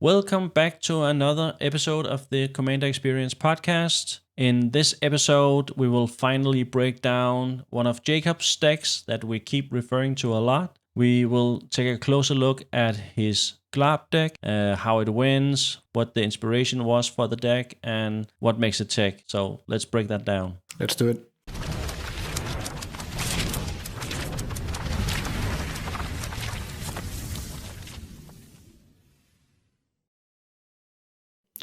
Welcome back to another episode of the Commander Experience podcast. In this episode, we will finally break down one of Jakob's decks that we keep referring to a lot. We will take a closer look at his Glarb deck, how it wins, what the inspiration was for the deck, and what makes it tick. So let's break that down. Let's do it.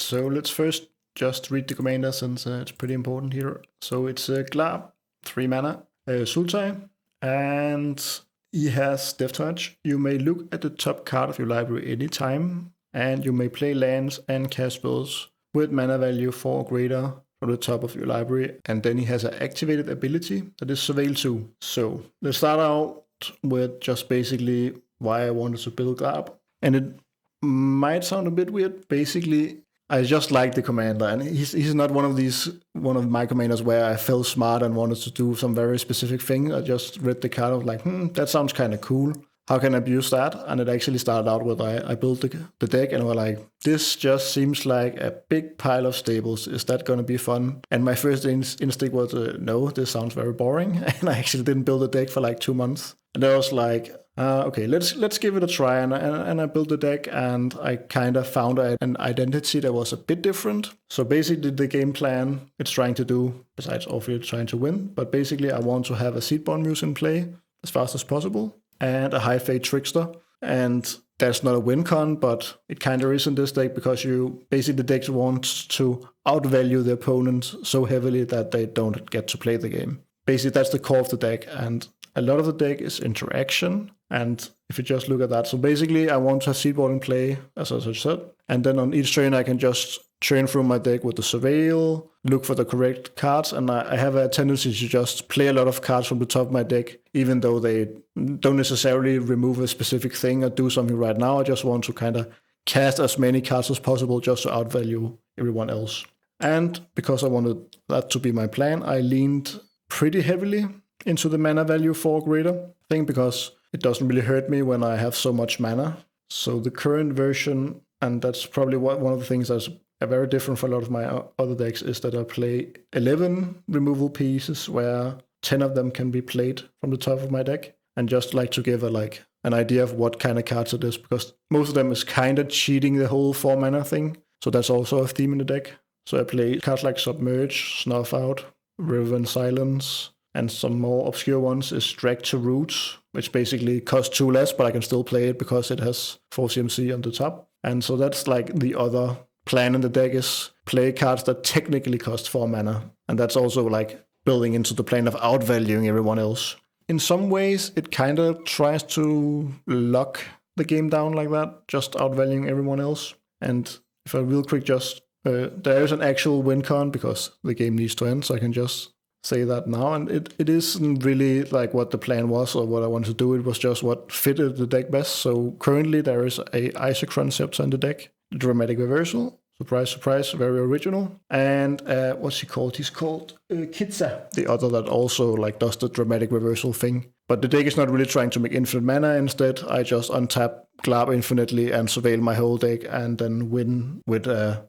So let's first just read the commander since it's pretty important here. So it's Glarb, 3 mana, Sultai, and he has Death Touch. You may look at the top card of your library anytime, and you may play lands and cast spells with mana value 4 or greater from the top of your library. And then he has an activated ability that is Surveil 2. So let's start out with just basically why I wanted to build Glarb. And it might sound a bit weird. Basically, I just like the commander, and he's not one of my commanders where I felt smart and wanted to do some very specific thing. I just read the card, I was like, that sounds kind of cool. How can I abuse that? And it actually started out with I built the deck, and I was like, this just seems like a big pile of stables. Is that going to be fun? And my first instinct was, no, this sounds very boring. And I actually didn't build a deck for like 2 months. And I was like, okay, let's give it a try. And I built the deck, and I kind of found an identity that was a bit different. So basically the game plan it's trying to do, besides obviously trying to win, but basically I want to have a Seedborn Muse in play as fast as possible, and a High Fate Trickster. And that's not a win con, but it kind of is in this deck because you basically the deck wants to outvalue the opponent so heavily that they don't get to play the game. Basically, that's the core of the deck, and a lot of the deck is interaction. And if you just look at that, so basically I want to have Seedborn in play, as I said, and then on each turn I can just churn through my deck with the Surveil, look for the correct cards, and I have a tendency to just play a lot of cards from the top of my deck, even though they don't necessarily remove a specific thing or do something right now. I just want to kind of cast as many cards as possible just to outvalue everyone else. And because I wanted that to be my plan, I leaned pretty heavily into the mana value 4 greater thing, because it doesn't really hurt me when I have so much mana. So the current version, and that's probably one of the things that's very different for a lot of my other decks, is that I play 11 removal pieces where 10 of them can be played from the top of my deck. And just like to give an idea of what kind of cards it is, because most of them is kind of cheating the whole 4 mana thing. So that's also a theme in the deck. So I play cards like Submerge, Snuff Out, River Silence, and some more obscure ones is Drag to Roots, which basically costs 2 less, but I can still play it because it has 4 CMC on the top. And so that's like the other plan in the deck, is play cards that technically cost 4 mana. And that's also like building into the plan of outvaluing everyone else. In some ways, it kind of tries to lock the game down like that, just outvaluing everyone else. And if I real quick just, there is an actual win con because the game needs to end, so I can just say that now, and it isn't really like what the plan was or what I wanted to do. It was just what fitted the deck best. So currently there is a Isochron Scepter in the deck, Dramatic Reversal, surprise, surprise, very original. And what's he called? He's called Kitsa, the other that also like does the Dramatic Reversal thing. But the deck is not really trying to make infinite mana. Instead, I just untap Glarb infinitely and surveil my whole deck, and then win with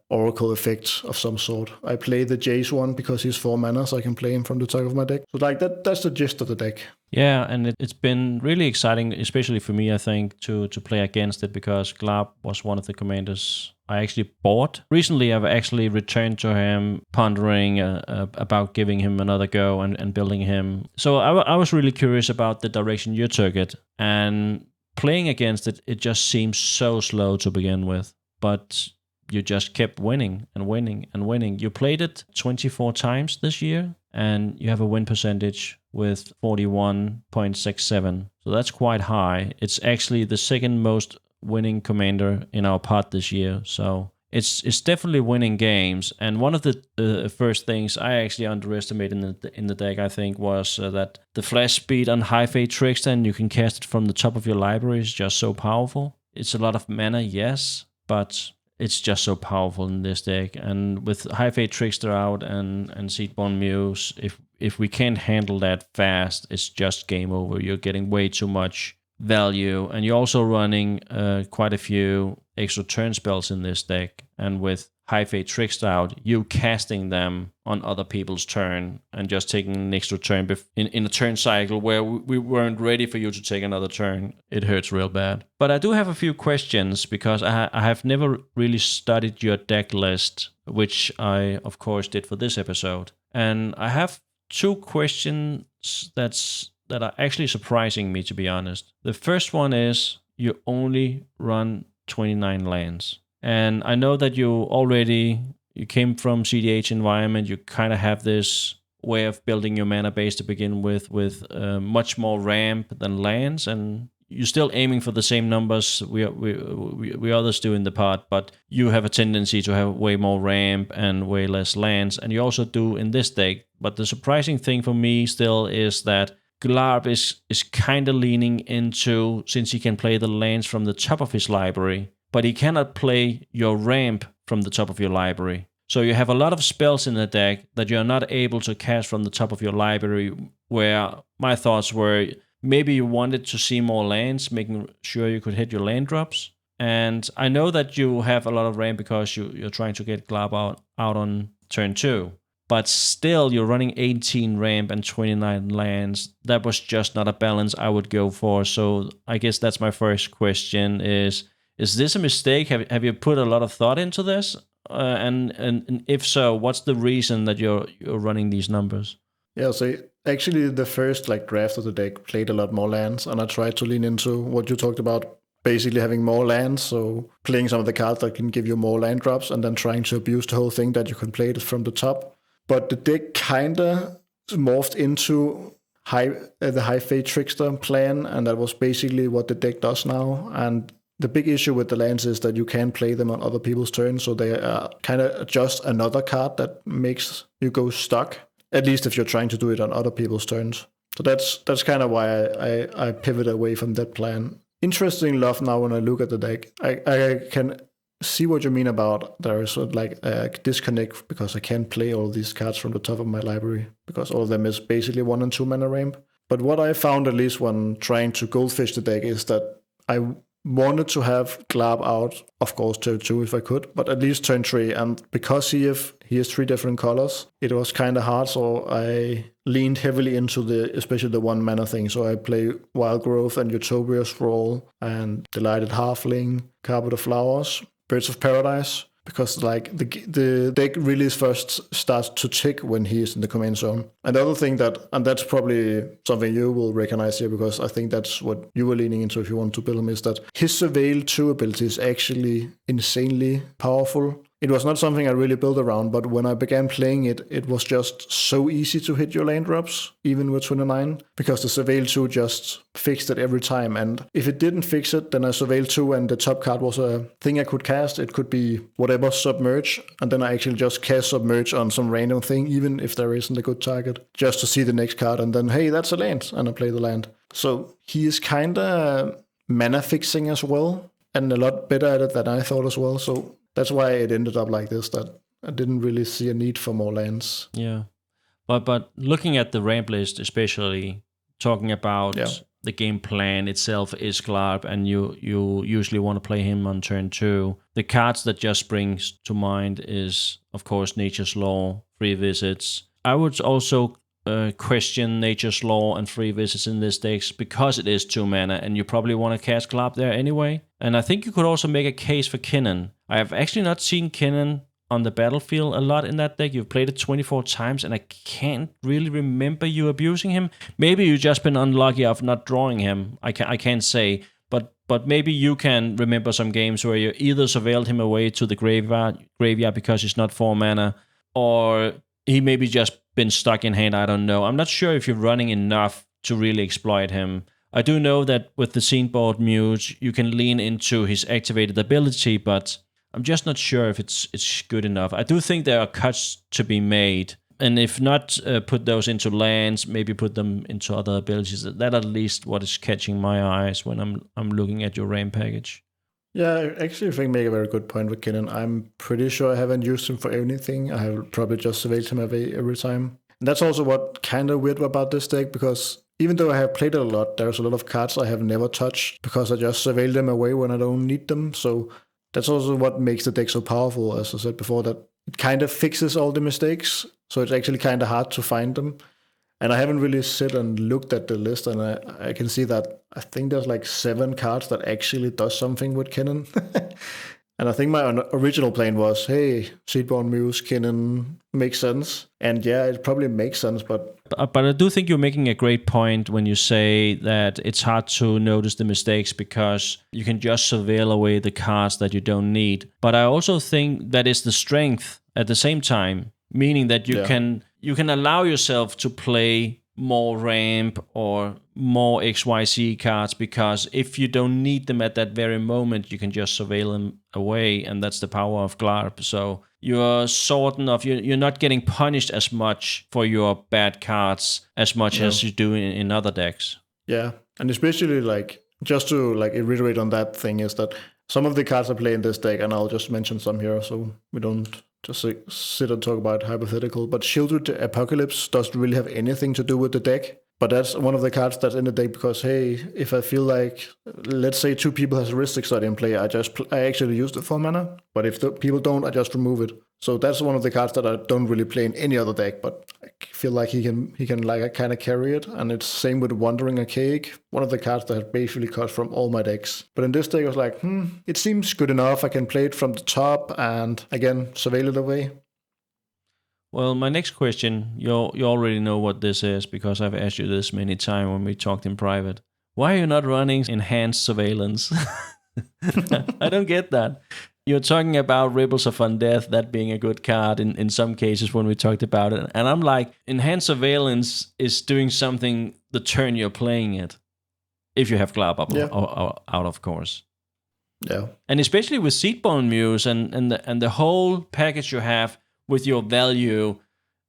Oracle effect of some sort. I play the Jace one because he's 4 mana, so I can play him from the top of my deck. So like that's the gist of the deck. Yeah, and it's been really exciting, especially for me, I think, to play against it, because Glarb was one of the commanders I actually bought. Recently, I've actually returned to him, pondering about giving him another go and building him. So I was really curious about the direction you took it, and playing against it, it just seems so slow to begin with, but you just kept winning and winning and winning. You played it 24 times this year, and you have a win percentage with 41.67. So that's quite high. It's actually the second most winning commander in our pot this year. So it's definitely winning games. And one of the first things I actually underestimated in the deck, I think, was that the flash speed on High Fate Trickster, and you can cast it from the top of your library, is just so powerful. It's a lot of mana, yes, but it's just so powerful in this deck. And with High Fate Trickster out and Seedborn Muse, if we can't handle that fast, it's just game over. You're getting way too much value, and you're also running quite a few extra turn spells in this deck, and with High Fate Trickster out, you casting them on other people's turn and just taking an extra turn in a turn cycle where we weren't ready for you to take another turn. It hurts real bad. But I do have a few questions because I have never really studied your deck list, which I of course did for this episode, and I have 2 questions that are actually surprising me, to be honest. The first one is you only run 29 lands. And I know that you came from CDH environment, you kind of have this way of building your mana base to begin with much more ramp than lands, and you're still aiming for the same numbers we others do in the pod, but you have a tendency to have way more ramp and way less lands, and you also do in this deck. But the surprising thing for me still is that Glarb is kind of leaning into, since he can play the lands from the top of his library, but he cannot play your ramp from the top of your library. So you have a lot of spells in the deck that you're not able to cast from the top of your library, where my thoughts were maybe you wanted to see more lands, making sure you could hit your land drops. And I know that you have a lot of ramp because you're trying to get Glarb out on turn 2. But still, you're running 18 ramp and 29 lands. That was just not a balance I would go for. So I guess that's my first question: is this a mistake? Have you put a lot of thought into this? And if so, what's the reason that you're running these numbers? Yeah, so actually the first draft of the deck played a lot more lands, and I tried to lean into what you talked about, basically having more lands, so playing some of the cards that can give you more land drops, and then trying to abuse the whole thing that you can play it from the top. But the deck kinda morphed into the High Fate Trickster plan, and that was basically what the deck does now. And the big issue with the lands is that you can't play them on other people's turns, so they are kind of just another card that makes you go stuck, at least if you're trying to do it on other people's turns. So that's kind of why I pivoted away from that plan. Interesting enough, now when I look at the deck, I can see what you mean about there is a disconnect because I can't play all these cards from the top of my library because all of them is basically 1 and 2 mana ramp. But what I found, at least when trying to goldfish the deck, is that I wanted to have Glarb out, of course, turn 2 if I could, but at least turn 3. And because he has 3 different colors, it was kind of hard, so I leaned heavily into especially the 1 mana thing. So I play Wild Growth and Utopia Sprawl and Delighted Halfling, Carpet of Flowers, Birds of Paradise, because the deck really first starts to tick when he is in the command zone. And the other thing and that's probably something you will recognize here, because I think that's what you were leaning into if you want to build him, is that his Surveil 2 ability is actually insanely powerful. It was not something I really built around, but when I began playing it, it was just so easy to hit your land drops, even with 29, because the Surveil 2 just fixed it every time. And if it didn't fix it, then I Surveil 2 and the top card was a thing I could cast. It could be whatever, Submerge, and then I actually just cast Submerge on some random thing, even if there isn't a good target, just to see the next card, and then, hey, that's a land, and I play the land. So he is kind of mana fixing as well, and a lot better at it than I thought as well. So that's why it ended up like this, that I didn't really see a need for more lands. Yeah. But looking at the ramp list, especially talking about the game plan itself is Glarb, and you usually want to play him on turn 2. The cards that just springs to mind is, of course, Nature's Law, Free Visits. I would also question Nature's Law and Free Visits in this deck because it is 2 mana, and you probably want to cast Glarb there anyway. And I think you could also make a case for Kinnan. I have actually not seen Kinnan on the battlefield a lot in that deck. You've played it 24 times, and I can't really remember you abusing him. Maybe you've just been unlucky of not drawing him. I can't say. But maybe you can remember some games where you either surveilled him away to the graveyard because he's not 4 mana, or he maybe just been stuck in hand. I don't know. I'm not sure if you're running enough to really exploit him. I do know that with the scene board mute, you can lean into his activated ability, but I'm just not sure if it's good enough. I do think there are cuts to be made, and if not, put those into lands, maybe put them into other abilities. That at least what is catching my eyes when I'm looking at your RAM package. Yeah, I actually think you make a very good point with Kinnan. I'm pretty sure I haven't used him for anything. I have probably just surveilled him away every time. And that's also what kind of weird about this deck, because even though I have played it a lot, there's a lot of cards I have never touched because I just surveil them away when I don't need them. So that's also what makes the deck so powerful, as I said before, that it kind of fixes all the mistakes. So it's actually kind of hard to find them. And I haven't really sit and looked at the list, and I can see that I think there's like 7 cards that actually does something with Kinnan. And I think my original plan was, hey, Seedborn Muse, Kinnan makes sense. And yeah, it probably makes sense, but I do think you're making a great point when you say that it's hard to notice the mistakes because you can just surveil away the cards that you don't need. But I also think that is the strength at the same time, meaning that you can allow yourself to play more ramp or more XYZ cards, because if you don't need them at that very moment, you can just surveil them away, and that's the power of Glarb. So you're you're not getting punished as much for your bad cards as much as you do in other decks. Yeah, and especially like just to like reiterate on that thing is that some of the cards I play in this deck, and I'll just mention some here so we don't just sit and talk about hypothetical, but Shielded Apocalypse doesn't really have anything to do with the deck. But that's one of the cards that's in the deck because, hey, if I feel like, let's say 2 people has Heuristic Study in play, I actually use the 4 mana. But if the people don't, I just remove it. So that's one of the cards that I don't really play in any other deck, but I feel like he can like kind of carry it. And it's same with Wandering Archaic, one of the cards that I basically cut from all my decks. But in this deck, I was like, it seems good enough. I can play it from the top and again surveil it away. Well, my next question, you already know what this is because I've asked you this many times when we talked in private. Why are you not running enhanced surveillance? I don't get that. You're talking about Ripples of Undeath, that being a good card in some cases when we talked about it. And I'm like, enhanced surveillance is doing something the turn you're playing it. If you have Glarb up out, of course. Yeah. And especially with Seedborn Muse and the whole package you have with your value,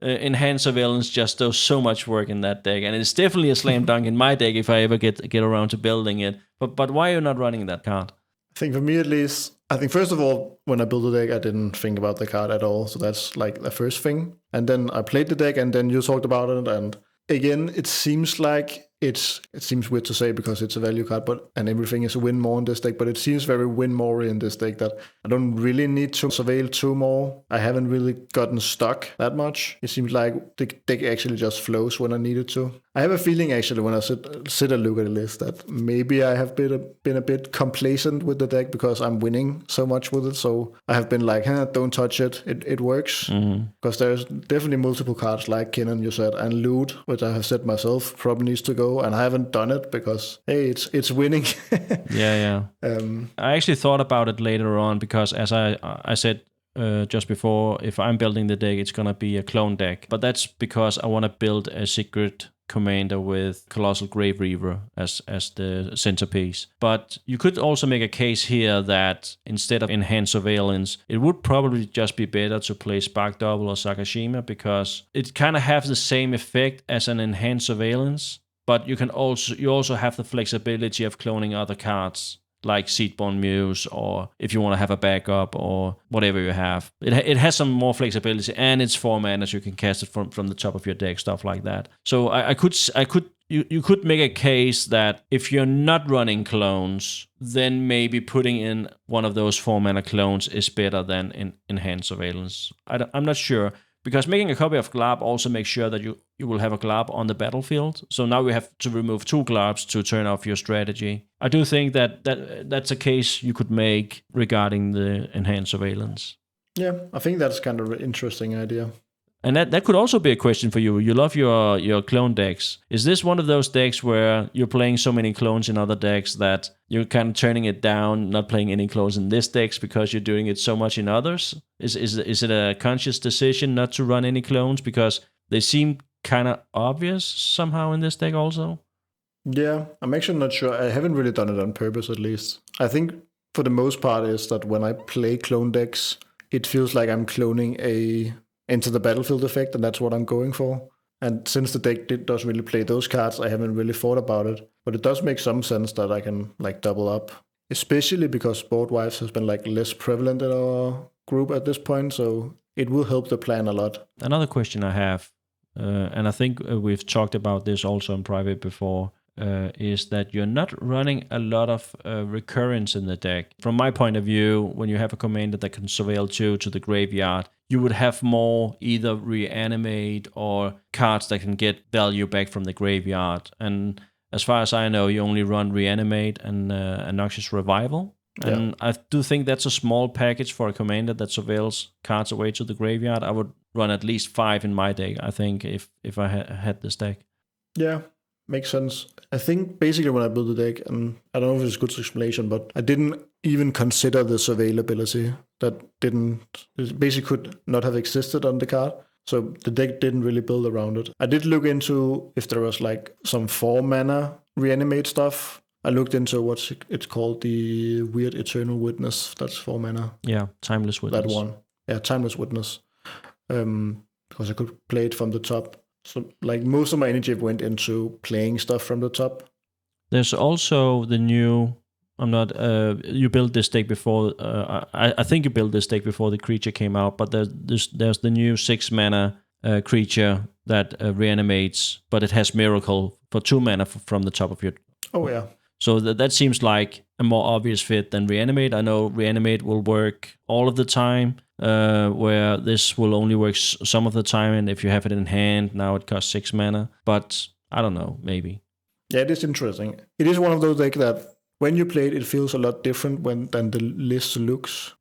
enhanced surveillance just does so much work in that deck. And it's definitely a slam dunk in my deck if I ever get around to building it. But why are you not running that card? I think for me at least, I think first of all, when I built the deck, I didn't think about the card at all. So that's like the first thing. And then I played the deck and then you talked about it. And again, it seems like it seems weird to say because it's a value card, and everything is a win more in this deck, but it seems very win more in this deck that I don't really need to surveil 2 more. I haven't really gotten stuck that much. It seems like the deck actually just flows when I need it to. I have a feeling actually when I sit and look at the list that maybe I have been a bit complacent with the deck because I'm winning so much with it. So I have been like, don't touch it. It works. Because there's definitely multiple cards like Kinnan, you said, and Loot, which I have said myself probably needs to go. And I haven't done it because, hey, it's winning. Yeah. I actually thought about it later on because as I said just before, if I'm building the deck, it's going to be a clone deck. But that's because I want to build a secret commander with Colossal Grave Reaver as the centerpiece. But you could also make a case here that instead of enhanced surveillance, it would probably just be better to play Spark Double or Sakashima because it kind of has the same effect as an enhanced surveillance, but you also have the flexibility of cloning other cards like Seedborn Muse, or if you want to have a backup or whatever you have. It has some more flexibility, and it's 4 mana, so you can cast it from the top of your deck, stuff like that. So you could make a case that if you're not running clones, then maybe putting in one of those 4 mana clones is better than in enhanced surveillance. I'm not sure. Because making a copy of Glarb also makes sure that you will have a Glarb on the battlefield. So now we have to remove 2 Glarbs to turn off your strategy. I do think that's a case you could make regarding the enhanced surveillance. Yeah, I think that's kind of an interesting idea. And that could also be a question for you. You love your clone decks. Is this one of those decks where you're playing so many clones in other decks that you're kind of turning it down, not playing any clones in this decks because you're doing it so much in others? Is it a conscious decision not to run any clones because they seem kind of obvious somehow in this deck also? Yeah, I'm actually not sure. I haven't really done it on purpose at least. I think for the most part is that when I play clone decks, it feels like I'm cloning a into the battlefield effect, and that's what I'm going for. And since the deck doesn't really play those cards, I haven't really thought about it. But it does make some sense that I can like double up, especially because Board Wives has been like less prevalent in our group at this point, so it will help the plan a lot. Another question I have, and I think we've talked about this also in private before, is that you're not running a lot of recurrence in the deck. From my point of view, when you have a commander that can surveil 2 to the graveyard, you would have more either reanimate or cards that can get value back from the graveyard. And as far as I know, you only run reanimate and Noxious Revival. And I do think that's a small package for a commander that surveils cards away to the graveyard. I would run at least 5 in my deck, I think, if I had this deck. Yeah, makes sense. I think basically when I built the deck, and I don't know if it's a good explanation, but I didn't even consider the surveillability. It basically could not have existed on the card. So the deck didn't really build around it. I did look into if there was like some 4 mana reanimate stuff. I looked into what's it's called, the weird Eternal Witness. That's 4 mana. Yeah, Timeless Witness. That one. Yeah, Timeless Witness. Because I could play it from the top. So like most of my energy went into playing stuff from the top. There's also the new... you built this deck before... I think you built this deck before the creature came out, but there's the new 6 mana creature that reanimates, but it has Miracle for 2 mana from the top of your... Oh, yeah. So that seems like a more obvious fit than Reanimate. I know Reanimate will work all of the time, where this will only work some of the time, and if you have it in hand, now it costs 6 mana. But I don't know, maybe. Yeah, it is interesting. It is one of those decks that when you play it, it feels a lot different than the list looks.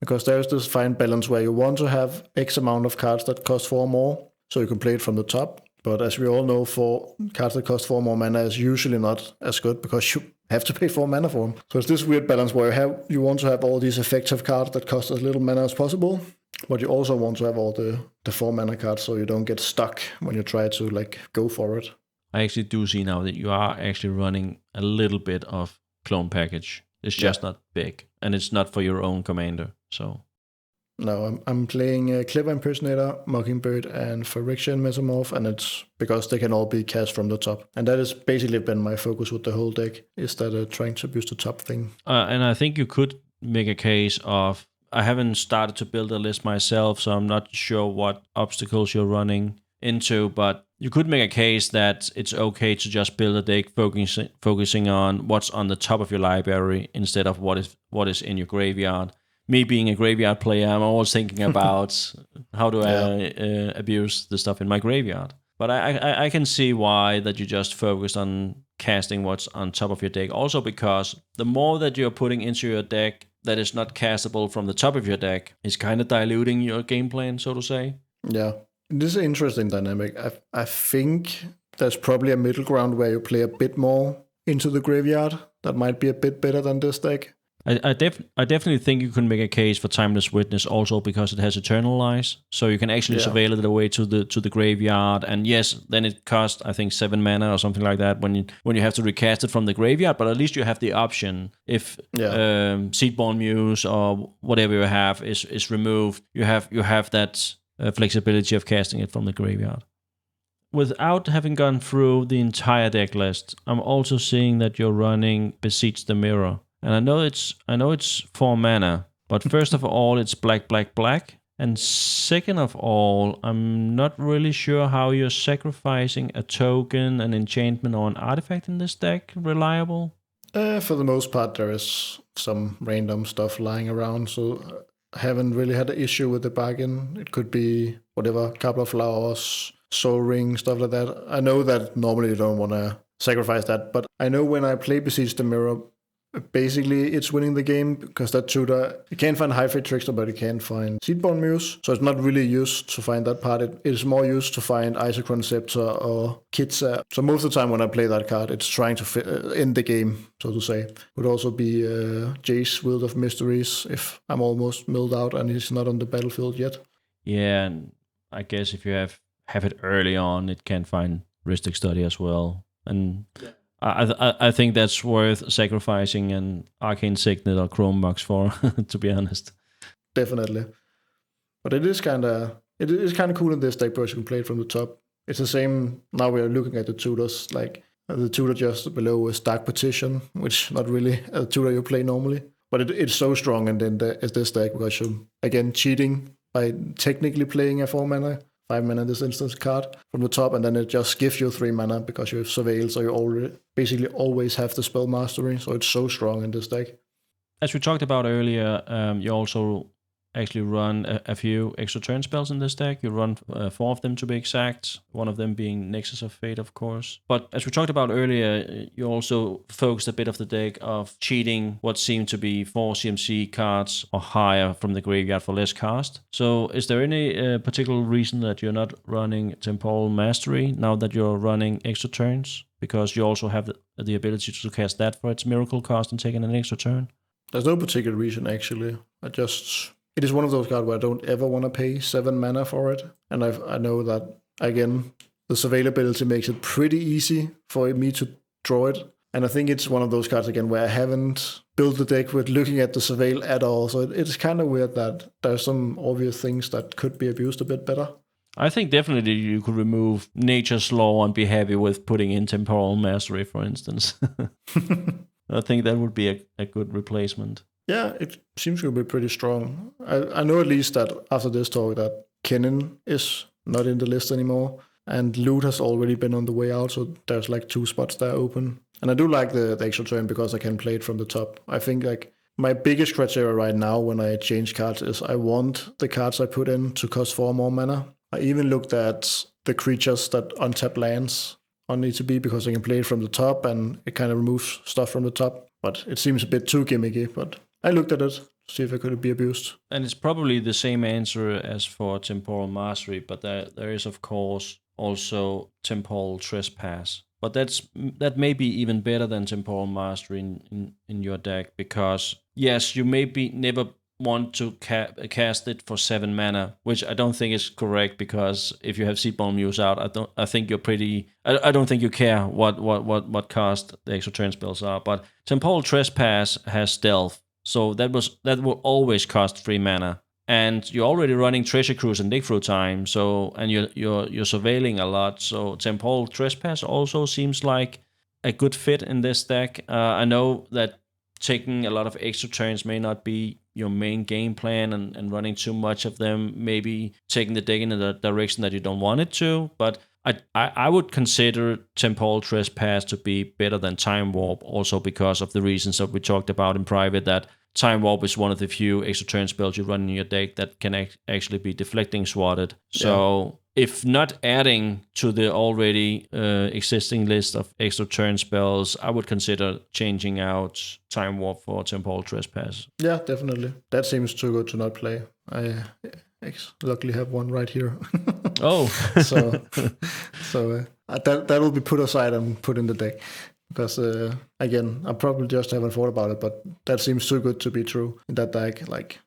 Because there's this fine balance where you want to have X amount of cards that cost 4 more, so you can play it from the top. But as we all know, for cards that cost 4 more mana is usually not as good because you have to pay 4 mana for them. So it's this weird balance where you want to have all these effective cards that cost as little mana as possible, but you also want to have all the 4 mana cards so you don't get stuck when you try to like go for it. I actually do see now that you are actually running a little bit of clone package. It's just not big, and it's not for your own commander. So no, I'm playing Clever Impersonator, Mockingbird, and Phyrexian Mesomorph, and it's because they can all be cast from the top. And that has basically been my focus with the whole deck, is that trying to abuse the top thing. And I think you could make a case of... I haven't started to build a list myself, so I'm not sure what obstacles you're running into, but you could make a case that it's okay to just build a deck focusing on what's on the top of your library instead of what is in your graveyard. Me being a graveyard player, I'm always thinking about how do I abuse the stuff in my graveyard. But I can see why that you just focused on casting what's on top of your deck. Also because the more that you're putting into your deck that is not castable from the top of your deck is kind of diluting your game plan, so to say. Yeah, this is an interesting dynamic. I think there's probably a middle ground where you play a bit more into the graveyard. That might be a bit better than this deck. I definitely think you can make a case for Timeless Witness also because it has Eternalize, so you can actually surveil it away to the graveyard. And yes, then it costs I think 7 mana or something like that when you have to recast it from the graveyard. But at least you have the option if Seedborn Muse or whatever you have is removed. You have that flexibility of casting it from the graveyard. Without having gone through the entire deck list, I'm also seeing that you're running Beseech the Mirror. And I know it's 4 mana, but first of all, it's black, black, black. And second of all, I'm not really sure how you're sacrificing a token, an enchantment, or an artifact in this deck reliable. For the most part, there is some random stuff lying around, so I haven't really had an issue with the bargain. It could be whatever, couple of flowers, soul ring, stuff like that. I know that normally you don't want to sacrifice that, but I know when I play Beseech the Mirror, basically it's winning the game because that tutor, you can't find High Fate Trickster, but you can find Seedborn Muse, so it's not really used to find that part. It is more used to find Isochron Scepter or Kitsa. So most of the time when I play that card, it's trying to end the game, so to say. Would also be Jace, Wield of Mysteries, if I'm almost milled out and he's not on the battlefield yet. Yeah, and I guess if you have it early on, it can find Rhystic Study as well. And I think that's worth sacrificing an Arcane Signet or Chrome Box for, to be honest. Definitely. But it is kind of cool in this deck because you can play it from the top. It's the same, now we're looking at the tutors, like the tutor just below is Dark Petition, which not really a tutor you play normally. But it's so strong in this deck because you're, again, cheating by technically playing a 4 mana 5 mana this instance card from the top, and then it just gives you 3 mana because you have Surveil, so you already basically always have the spell mastery, so it's so strong in this deck. As we talked about earlier, you also actually run a few extra turn spells in this deck. You run 4 of them to be exact, one of them being Nexus of Fate, of course. But as we talked about earlier, you also focused a bit of the deck of cheating what seemed to be 4 CMC cards or higher from the graveyard for less cast. So is there any particular reason that you're not running Temporal Mastery now that you're running extra turns? Because you also have the ability to cast that for its miracle cost and taking an extra turn? There's no particular reason, actually. It is one of those cards where I don't ever want to pay 7 mana for it. And I know that, again, the surveillability makes it pretty easy for me to draw it. And I think it's one of those cards, again, where I haven't built the deck with looking at the surveil at all. So it's kind of weird that there's some obvious things that could be abused a bit better. I think definitely you could remove Nature's Law and be happy with putting in Temporal Mastery, for instance. I think that would be a good replacement. Yeah, it seems to be pretty strong. I know at least that after this talk that Kennen is not in the list anymore, and Loot has already been on the way out, so there's like 2 spots there open. And I do like the extra turn because I can play it from the top. I think like my biggest criteria right now when I change cards is I want the cards I put in to cost 4 more mana. I even looked at the creatures that untap lands on ETB because I can play it from the top and it kind of removes stuff from the top. But it seems a bit too gimmicky, but I looked at it to see if it could be abused. And it's probably the same answer as for Temporal Mastery, but there is, of course, also Temporal Trespass. But that may be even better than Temporal Mastery in your deck, because, yes, you maybe never want to cast it for 7 mana, which I don't think is correct, because if you have Seedball Muse out, I think you're pretty... I don't think you care what cost the extra turn spells are, but Temporal Trespass has Stealth, so that will always cost 3 mana. And you're already running Treasure Cruise and Dig Through Time, so, and you're surveilling a lot, so Temporal Trespass also seems like a good fit in this deck. I know that taking a lot of extra turns may not be your main game plan, and running too much of them, maybe taking the deck in the direction that you don't want it to, but I would consider Temporal Trespass to be better than Time Warp, also because of the reasons that we talked about in private, that Time Warp is one of the few extra turn spells you run in your deck that can actually be deflecting swatted. So if not adding to the already existing list of extra turn spells, I would consider changing out Time Warp for Temporal Trespass. Yeah, definitely. That seems too good to not play. I luckily have one right here. Oh. so that will be put aside and put in the deck. Because, again, I probably just haven't thought about it, but that seems too good to be true in that deck.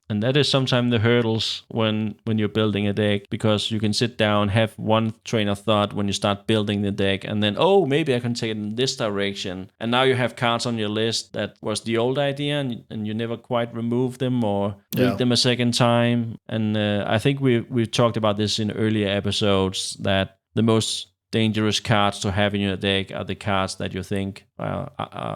And that is sometimes the hurdles when you're building a deck, because you can sit down, have one train of thought when you start building the deck, and then, oh, maybe I can take it in this direction. And now you have cards on your list that was the old idea, and you never quite remove them or read them a second time. And I think we've talked about this in earlier episodes, that the most dangerous cards to have in your deck are the cards that you think are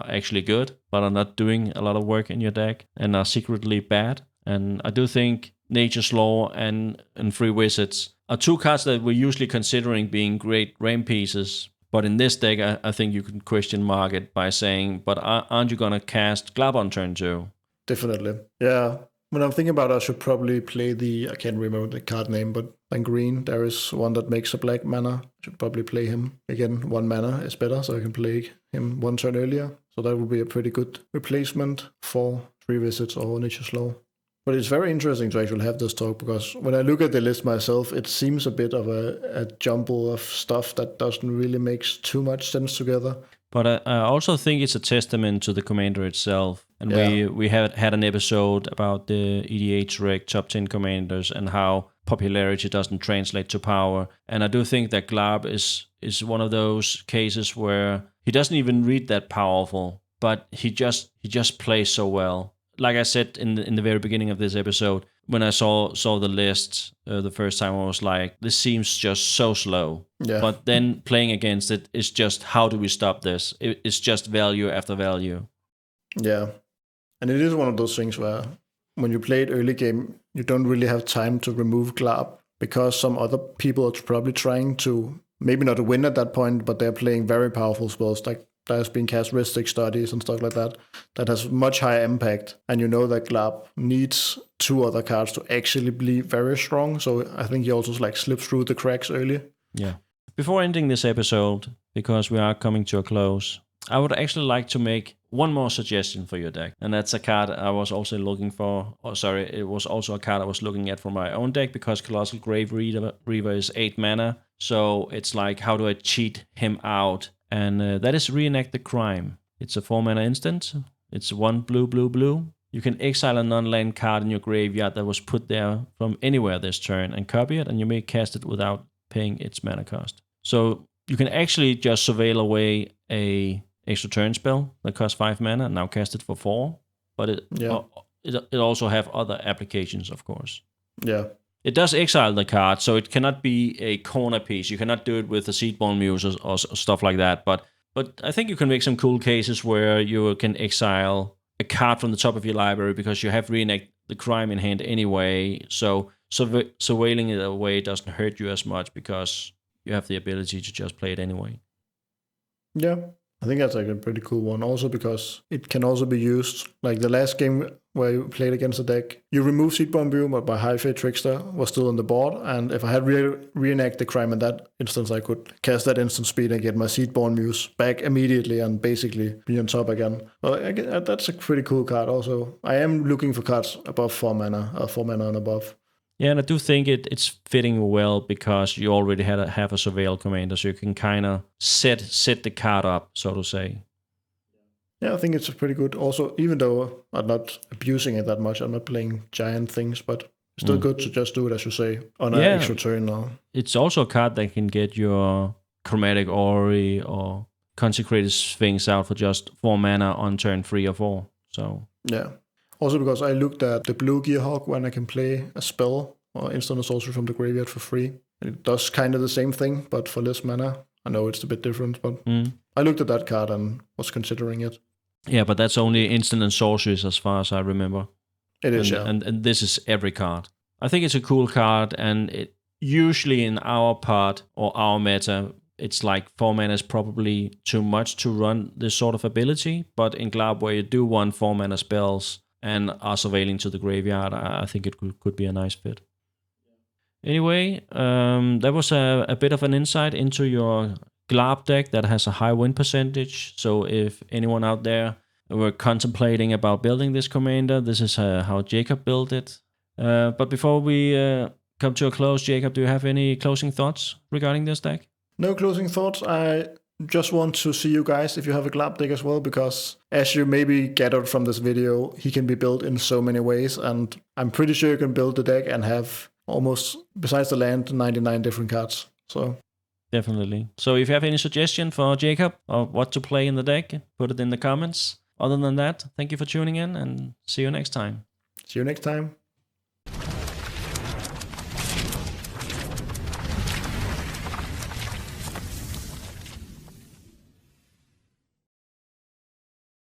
actually good, but are not doing a lot of work in your deck and are secretly bad. And I do think Nature's Law and Free Wizards are 2 cards that we're usually considering being great ramp pieces. But in this deck, I think you can question mark it by saying, but aren't you going to cast Glarb on turn 2? Definitely. Yeah. When I'm thinking about it, I should probably play I can't remember the card name, but on green, there is one that makes a black mana. I should probably play him. Again, 1 mana is better, so I can play him 1 turn earlier. So that would be a pretty good replacement for Free Wizards or Nature's Law. But it's very interesting to actually have this talk, because when I look at the list myself, it seems a bit of a jumble of stuff that doesn't really make too much sense together. But I also think it's a testament to the commander itself. And we had an episode about the EDH reg top 10 commanders and how popularity doesn't translate to power. And I do think that Glarb is one of those cases where he doesn't even read that powerful, but he just plays so well. Like I said in the very beginning of this episode, when I saw the list the first time, I was like, this seems just so slow. Yeah. But then playing against it is just, how do we stop this? It's just value after value. Yeah. And it is one of those things where when you play it early game, you don't really have time to remove Glarb, because some other people are probably trying to, maybe not win at that point, but they're playing very powerful spells, like there's been casuistic studies and stuff like that, that has much higher impact. And you know that Glarb needs 2 other cards to actually be very strong. So I think he also like slips through the cracks early. Yeah. Before ending this episode, because we are coming to a close, I would actually like to make one more suggestion for your deck. And that's a card I was also looking for. It was also a card I was looking at for my own deck, because Colossal Grave Reaver is 8 mana. So it's like, how do I cheat him out? And that is Reenact the Crime. It's a 4 mana instant. It's 1 blue, blue, blue. You can exile a non-land card in your graveyard that was put there from anywhere this turn and copy it, and you may cast it without paying its mana cost. So you can actually just surveil away a extra turn spell that costs 5 mana and now cast it for 4. But it also have other applications, of course. Yeah. It does exile the card, so it cannot be a corner piece. You cannot do it with the Seedborn Muse or stuff like that. But I think you can make some cool cases where you can exile a card from the top of your library because you have Reenact the Crime in hand anyway. So surveilling it away doesn't hurt you as much because you have the ability to just play it anyway. Yeah, I think that's like a pretty cool one. Also because it can also be used, like the last game where you played against the deck, you remove Seedborn View, but my High Fate Trickster was still on the board, and if I had Reenact the Crime in that instance, I could cast that instant speed and get my Seedborn Muse back immediately and basically be on top again. Well, that's a pretty cool card also. I am looking for cards above 4 mana, 4 mana and above. Yeah, and I do think it's fitting well because you already have a Surveil commander, so you can kind of set the card up, so to say. Yeah, I think it's pretty good. Also, even though I'm not abusing it that much, I'm not playing giant things, but it's still good to just do it, as you say, on an extra turn now. It's also a card that can get your Chromatic Ori or Consecrated Sphinx out for just 4 mana on turn 3 or 4. So yeah. Also because I looked at the blue Gearhawk when I can play a spell or instant or sorcery from the graveyard for free. And it does kind of the same thing, but for less mana. I know it's a bit different, but I looked at that card and was considering it. Yeah, but that's only instant and sorceries as far as I remember. It is, and this is every card. I think it's a cool card, and it usually in our part or our meta, it's like 4 mana is probably too much to run this sort of ability. But in Glarb, where you do want 4 mana spells and are surveilling to the graveyard, I think it could be a nice fit. Anyway, that was a bit of an insight into your Glarb deck that has a high win percentage. So if anyone out there were contemplating about building this commander, this is how Jakob built it. But before we come to a close, Jakob, do you have any closing thoughts regarding this deck? No closing thoughts. I just want to see you guys if you have a Glarb deck as well, because as you maybe gathered from this video, he can be built in so many ways, and I'm pretty sure you can build the deck and have almost, besides the land, 99 different cards. So definitely. So if you have any suggestion for Jakob or what to play in the deck, put it in the comments. Other than that, thank you for tuning in and see you next time. See you next time.